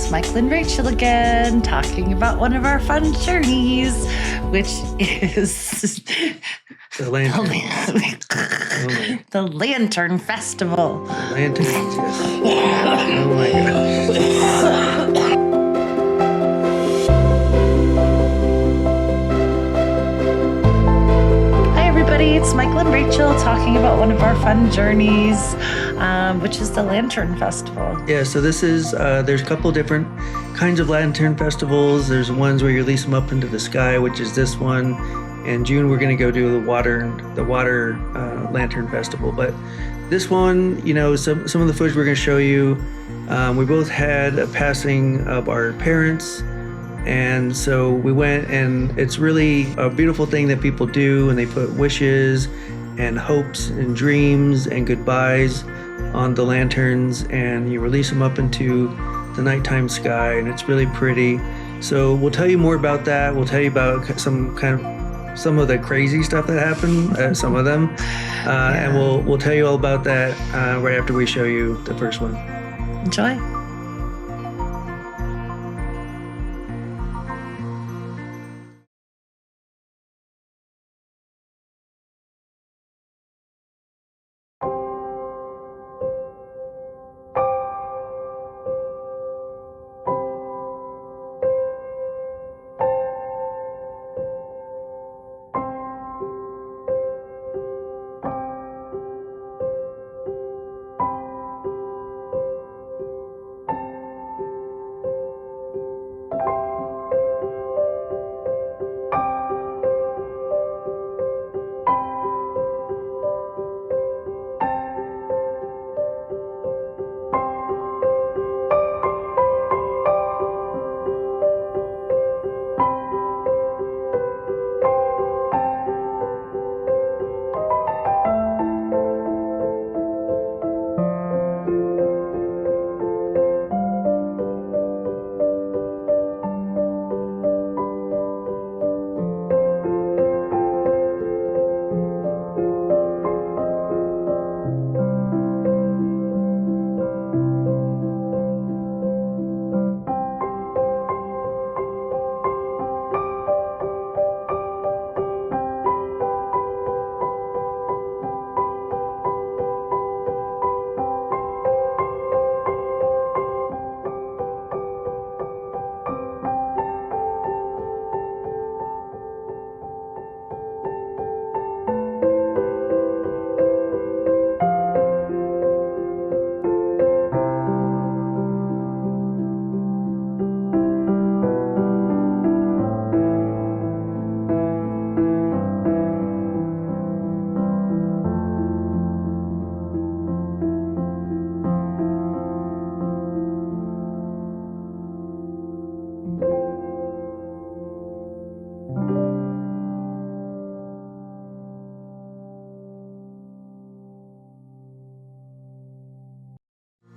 it's Michael and Rachel again, talking about one of our fun journeys, which is the lantern. The Lantern Festival. The lanterns, yes. Oh my gosh. It's Michael and Rachel talking about one of our fun journeys, which is the Lantern Festival. Yeah, so this is, there's a couple different kinds of lantern festivals. There's ones where you release them up into the sky, which is this one. In June, we're going to go do the water lantern festival. But this one, you know, some of the footage we're going to show you, we both had a passing of our parents. And so we went, and it's really a beautiful thing that people do, and they put wishes and hopes and dreams and goodbyes on the lanterns, and you release them up into the nighttime sky, and it's really pretty. So we'll tell you more about that. We'll tell you about some of the crazy stuff that happened, some of them, and we'll tell you all about that right after we show you the first one. Enjoy.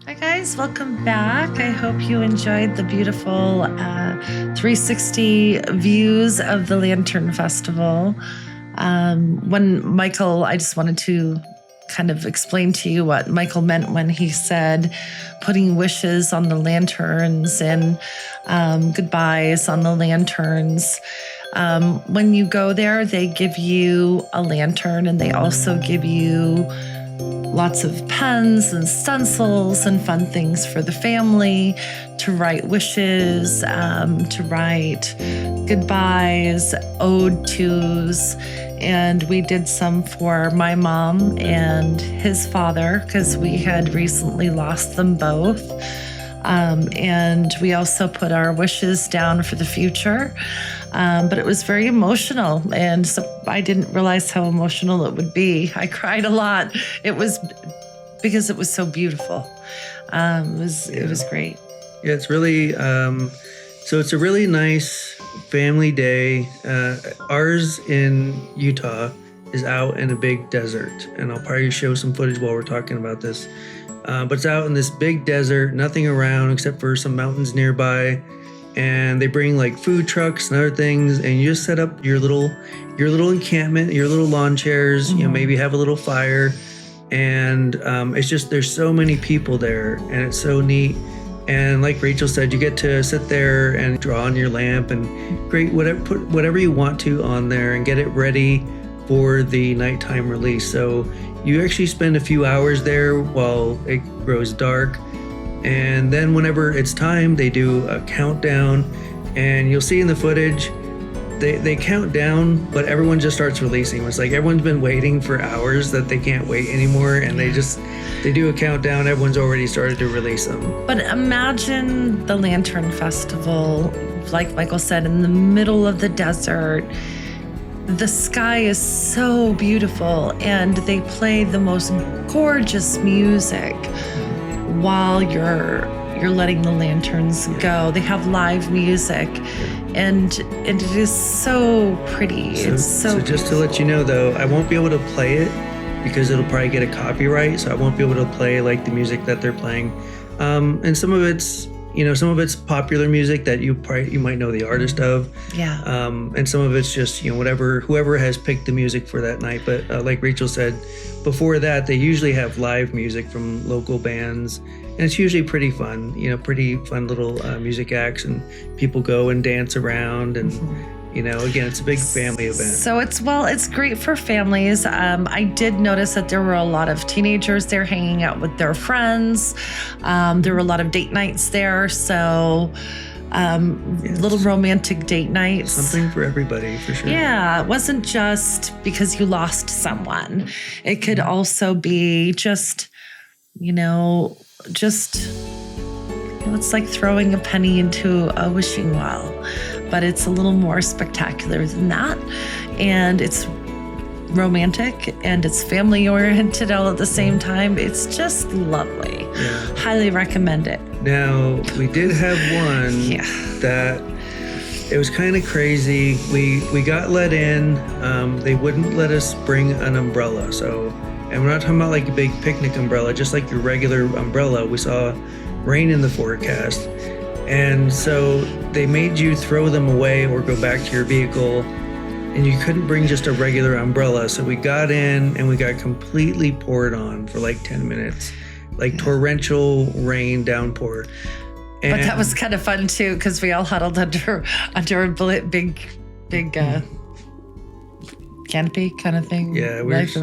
Hi guys, welcome back. I hope you enjoyed the beautiful 360 views of the Lantern Festival. Michael, I just wanted to kind of explain to you what Michael meant when he said putting wishes on the lanterns and goodbyes on the lanterns. When you go there, they give you a lantern, and they also give you lots of pens and stencils and fun things for the family to write wishes, to write goodbyes, ode tos. And we did some for my mom and his father because we had recently lost them both. And we also put our wishes down for the future. But it was very emotional, and so I didn't realize how emotional it would be. I cried a lot. It was because it was so beautiful. It was great. Yeah, it's really so it's a really nice family day. Ours in Utah is out in a big desert, and I'll probably show some footage while we're talking about this. But it's out in this big desert, nothing around except for some mountains nearby. And they bring like food trucks and other things, and you just set up your little encampment, your little lawn chairs, mm-hmm. You know, maybe have a little fire. And it's just, there's so many people there, and it's so neat And like Rachel said, you get to sit there and draw on your lamp and create put whatever you want to on there and get it ready for the nighttime release. So you actually spend a few hours there while it grows dark. And then whenever it's time, they do a countdown, and you'll see in the footage, they count down, but everyone just starts releasing. It's like everyone's been waiting for hours that they can't wait anymore, and they do a countdown. Everyone's already started to release them. But imagine the Lantern Festival, like Michael said, in the middle of the desert. The sky is so beautiful, and they play the most gorgeous music while you're letting the lanterns go. They have live music, and it is so pretty. So just to let you know, though, I won't be able to play it because it'll probably get a copyright, so I won't be able to play like the music that they're playing. And some of it's popular music that you might know the artist of. Yeah. And some of it's just, whoever has picked the music for that night. But like Rachel said, before that, they usually have live music from local bands, and it's usually pretty fun, pretty fun little music acts, and people go and dance around, and again, it's a big family event. So it's great for families. I did notice that there were a lot of teenagers there hanging out with their friends. There were a lot of date nights there. So little romantic date nights. Something for everybody, for sure. Yeah, it wasn't just because you lost someone. It could also be just, it's like throwing a penny into a wishing well, but it's a little more spectacular than that. And it's romantic and it's family oriented all at the same time. It's just lovely. Yeah. Highly recommend it. Now, we did have one that it was kind of crazy. We got let in. They wouldn't let us bring an umbrella. And we're not talking about like a big picnic umbrella, just like your regular umbrella. We saw rain in the forecast. And so they made you throw them away or go back to your vehicle, and you couldn't bring just a regular umbrella. So we got in and we got completely poured on for like 10 minutes, like torrential rain downpour. And but that was kind of fun too, because we all huddled under a big canopy kind of thing. Yeah, we were just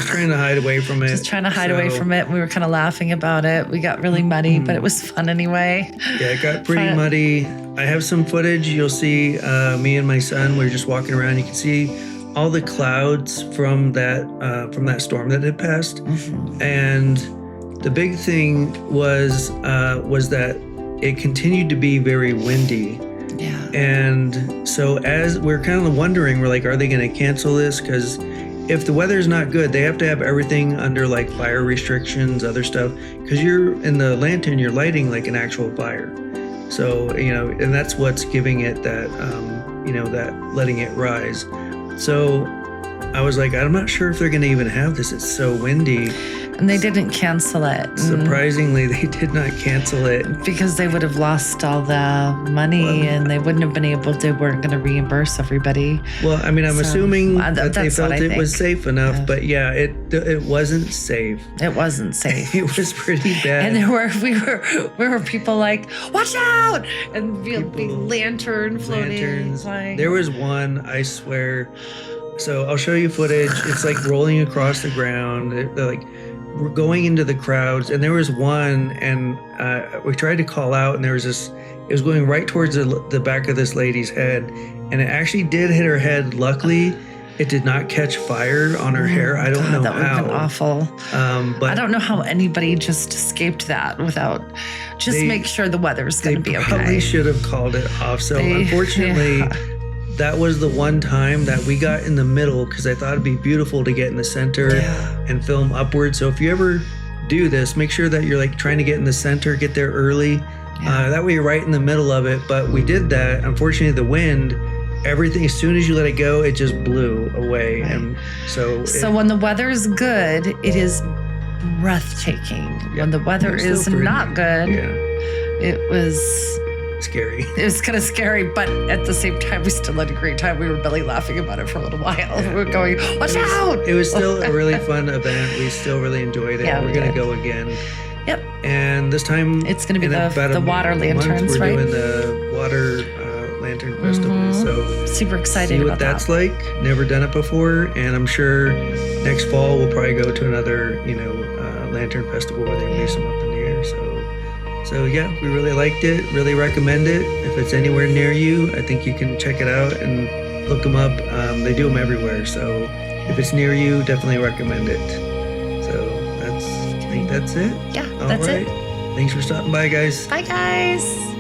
trying to hide away from it. Just trying to hide away from it. We were kind of laughing about it. We got really muddy, but it was fun anyway. Yeah, it got pretty muddy. I have some footage. You'll see me and my son. We were just walking around. You can see all the clouds from that storm that had passed. Mm-hmm. And the big thing was that it continued to be very windy. Yeah. And so as we're kind of wondering, we're like, are they going to cancel this? Because if the weather's not good, they have to have everything under like fire restrictions, other stuff. Because you're in the lantern, you're lighting like an actual fire. So, and that's what's giving it that, that letting it rise. So I was like, I'm not sure if they're going to even have this. It's so windy. And they didn't cancel it. Surprisingly, they did not cancel it. Because they would have lost all the money and they weren't going to reimburse everybody. Well, I mean, I'm assuming that they felt it was safe enough, but yeah, it wasn't safe. It wasn't safe. It was pretty bad. And we were people like, watch out! And big lantern floating. Lanterns. There was one, I swear. So I'll show you footage. It's like rolling across the ground. They're like, we're going into the crowds, and there was one, and we tried to call out, and there was this, it was going right towards the back of this lady's head, and it actually did hit her head. Luckily, it did not catch fire on her hair. I don't know that how. That would have been awful. But I don't know how anybody just escaped that without make sure the weather's going to be okay. They probably should have called it off. So unfortunately, that was the one time that we got in the middle, because I thought it'd be beautiful to get in the center and film upward. So if you ever do this, make sure that you're like trying to get in the center, get there early. That way you're right in the middle of it. But we did that. Unfortunately, the wind, everything, as soon as you let it go, it just blew away. Right. And so when the weather's good, it is breathtaking. When the weather is not good, it was scary. It was kind of scary, but at the same time, we still had a great time. We were belly laughing about it for a little while. Yeah. We were going, watch out! It was still a really fun event. We still really enjoyed it. Yeah, we're going to go again. Yep. And this time It's going to be in about the a water month, lanterns, we're right? doing the water lantern festival. So Super excited see about what that's that. like. Never done it before, and I'm sure next fall we'll probably go to another, lantern festival where they release them up in the air. So yeah, we really liked it. Really recommend it. If it's anywhere near you, I think you can check it out and look them up. They do them everywhere. So if it's near you, definitely recommend it. So I think that's it. Yeah, All that's right. it. Thanks for stopping by, guys. Bye, guys.